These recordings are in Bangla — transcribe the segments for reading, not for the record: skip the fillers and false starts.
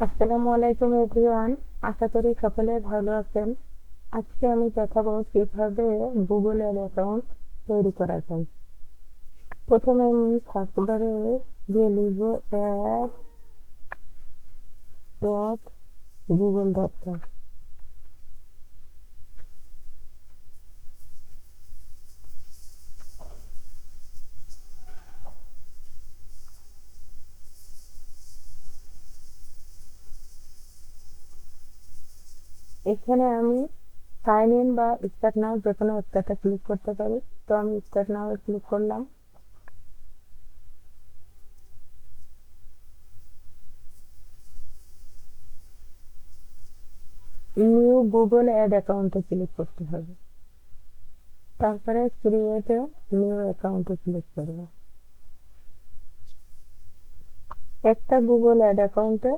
আসসালামু আলাইকুম এভরিওয়ান। আশা করি সকলে ভালো আছেন। আজকে আমি দেখাবো কিভাবে গুগল এর অ্যাকাউন্ট তৈরি করা যায়। প্রথমে আমি সার্চ বারে দিয়ে লিখব app dot Google dot com. এখানে আমি সাইন ইন বা স্টার্ট নাও যে কোনো একটাতে ক্লিক করতে পারি। তো আমি স্টার্ট নাও এ ক্লিক করলাম। নিউ গুগল অ্যাড অ্যাকাউন্টে ক্লিক করতে হবে। তারপরে ক্রিয়েট এ নিউ অ্যাকাউন্টে ক্লিক করব। একটা গুগল অ্যাড অ্যাকাউন্টে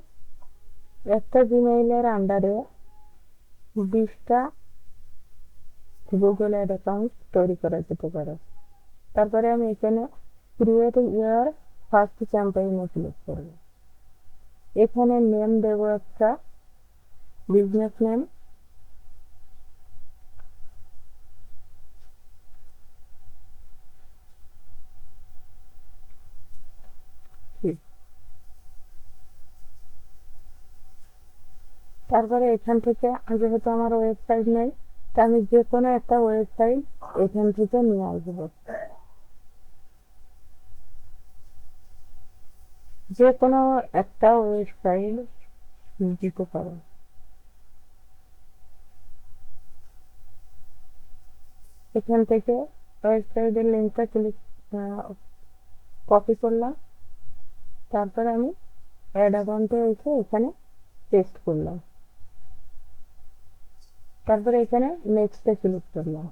একটা জিমেইলের আন্ডারে 20টা গুগল অ্যাড অ্যাকাউন্ট তৈরি করা যেতে পারে। তারপরে আমি এখানে ক্রিয়েট ইয়ার ফার্স্ট ক্যাম্পেইনে ক্লিক করব। এখানে নেম দেব একটা বিজনেস নেম। তারপরে এখান থেকে যেহেতু আমার ওয়েবসাইট নেই, তা আমি যে কোনো একটা ওয়েবসাইট এখান থেকে নিয়ে আসবো। যে কোনো একটা ওয়েবসাইট দিতে পারো। এখান থেকে ওয়েবসাইটের লিঙ্কটা কপি করলাম। তারপর আমি অ্যাড অ্যাকাউন্টে এসে এখানে পেস্ট করলাম। তারপরে এখানে নেক্সটে ক্লিক করলাম।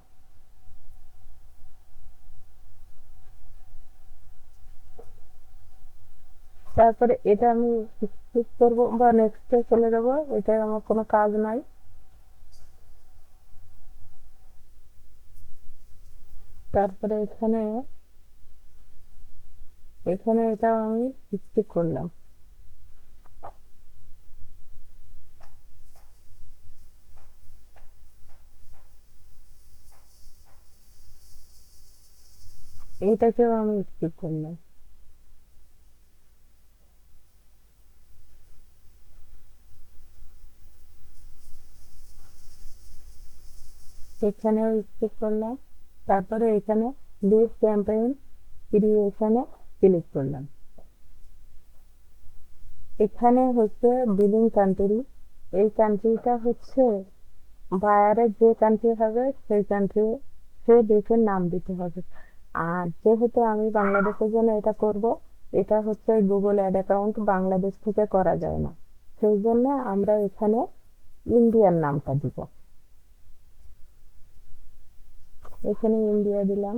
তারপরে এটা আমি স্কিপ করবো বা নেক্সটে চলে যাবো, এটা আমার কোনো কাজ নাই। তারপরে এখানে এখানে এটা আমি স্কিপ করলাম। এইটাকেও আমি স্কিপ করলাম। এখানেও স্কিপ করলাম। তারপরে এখানে লিভ ক্যাম্পেইন ক্রিয়েশনে ক্লিক করলাম। এখানে হচ্ছে বিলিং কান্ট্রি। এই কান্ট্রিটা হচ্ছে বায়ারের যে কান্ট্রি হবে সেই কান্ট্রি, সে দেশের নাম দিতে হবে। আর যেহেতু আমি বাংলাদেশের জন্য এটা করব, এটা হচ্ছে গুগল অ্যাড অ্যাকাউন্ট বাংলাদেশ থেকে করা যায় না। সেই জন্য আমরা এখানে ইন্ডিয়ার নামটা দিব। এখানে ইন্ডিয়া দিলাম।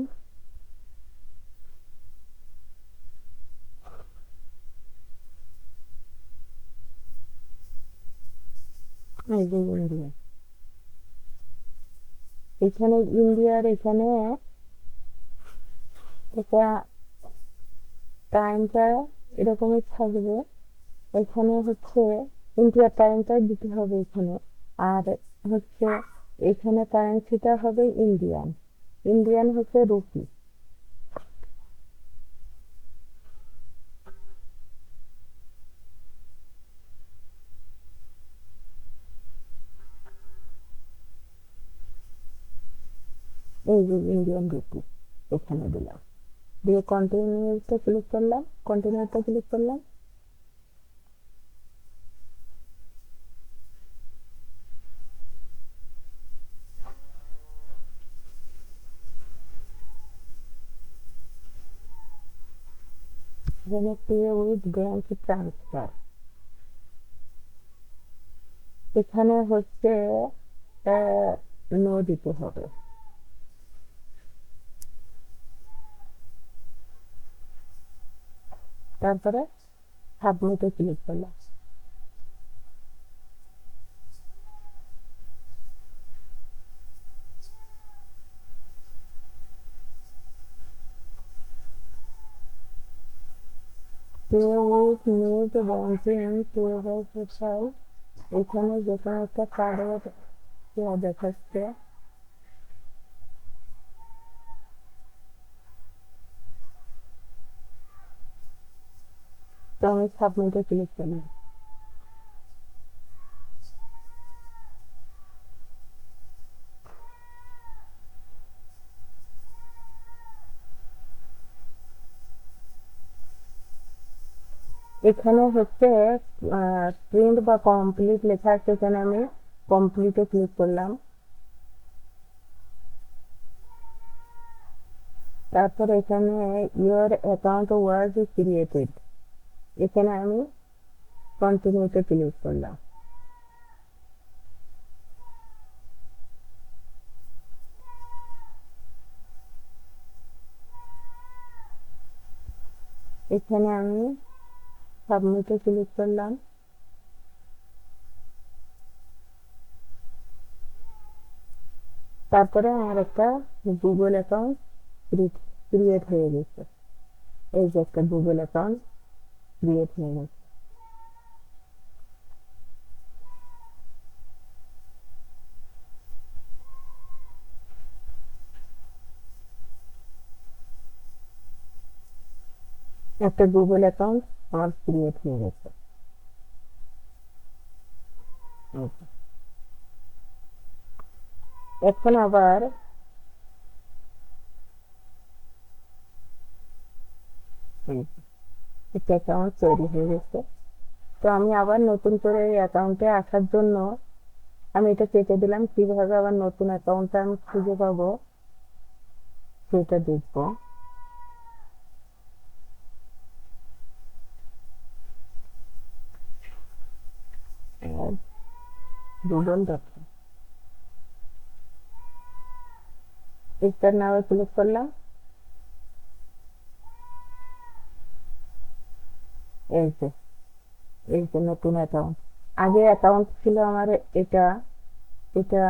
এই যে ইন্ডিয়া। এখানে ইন্ডিয়ার এখানে এটা টাইমটা এরকমই থাকবে। এখানে হচ্ছে ইন্ডিয়ার টাইমটা দিতে হবে এখানে। আর হচ্ছে এখানে কারেন্সিটা হবে ইন্ডিয়ান। ইন্ডিয়ান হচ্ছে রুপি। এই যে ইন্ডিয়ান রুপি এখানে দিলাম। দিয়ে কন্টিনিউতে ক্লিক করলাম। কন্টিনিউতে ক্লিক করলাম। এখানে পে উইথ ব্যাংক ট্রান্সফার। এখানে হচ্ছে নো দিতে হবে। তারপরে সাবমিটে ক্লিক করলাম। With need banking two profile. এখানে যে কোনো একটা কার্ডের দেখাচ্ছে। তো আমি সাবমিটে ক্লিক করলাম। এখানে হচ্ছে প্রিন্ট বা কমপ্লিট লেখা আছে, এখানে আমি কমপ্লিটে ক্লিক করলাম। তারপর এখানে ইউর অ্যাকাউন্ট ওয়াজ ক্রিয়েটেড, এখানে আমি কন্টিনিউতে ক্লিক করলাম। এখানে আমি সাবমিটে ক্লিক করলাম। তারপরে আমার একটা গুগল অ্যাকাউন্ট ক্রিয়েট হয়ে গেছে। এই যে একটা গুগল অ্যাকাউন্ট ক্রিয়েট হয়ে গেছে। একটা গুগল অ্যাকাউন্ট আমার ক্রিয়েট হয়ে গেছে। এখন আবার একটা অ্যাকাউন্ট তৈরি হয়ে গেছে। তো আমি আবার নতুন করে এই অ্যাকাউন্টে আসার জন্য আমি এটা কেটে দিলাম। কিভাবে আবার নতুন অ্যাকাউন্টটা আমি খুঁজে পাবো সেটা দেখবো। গুগল ডট এটার নামে ক্লিক করলাম। এই যে এই যে নতুন অ্যাকাউন্ট। আগে অ্যাকাউন্ট ছিল আমার এটা, এটা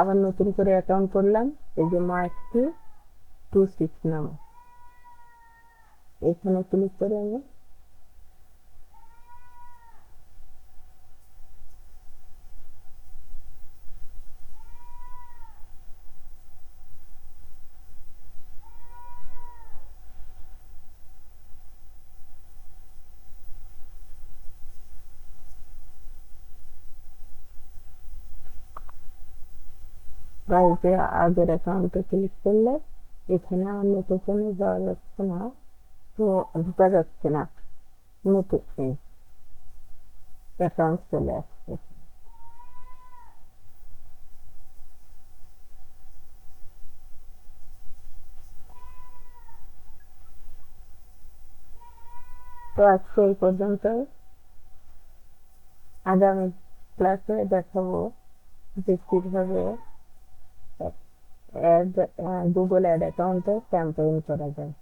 আবার নতুন করে অ্যাকাউন্ট করলাম। এই যে মার্কসি 26 নামে, এখানে ক্লিক করে আমি প্রাইভেট আগের অ্যাকাউন্টে ক্লিক করলে এখানে আমার নতুন কোনো যাওয়া যাচ্ছে না, তো ঢোকা যাচ্ছে না। নতুন অ্যাকাউন্ট চলে আসছে। তো আজকে এই পর্যন্ত। আগামী ক্লাসে দেখাবো যে কিভাবে গুগল অ্যাড অ্যাকাউন্টে ক্যাম্পেইন করা যায়।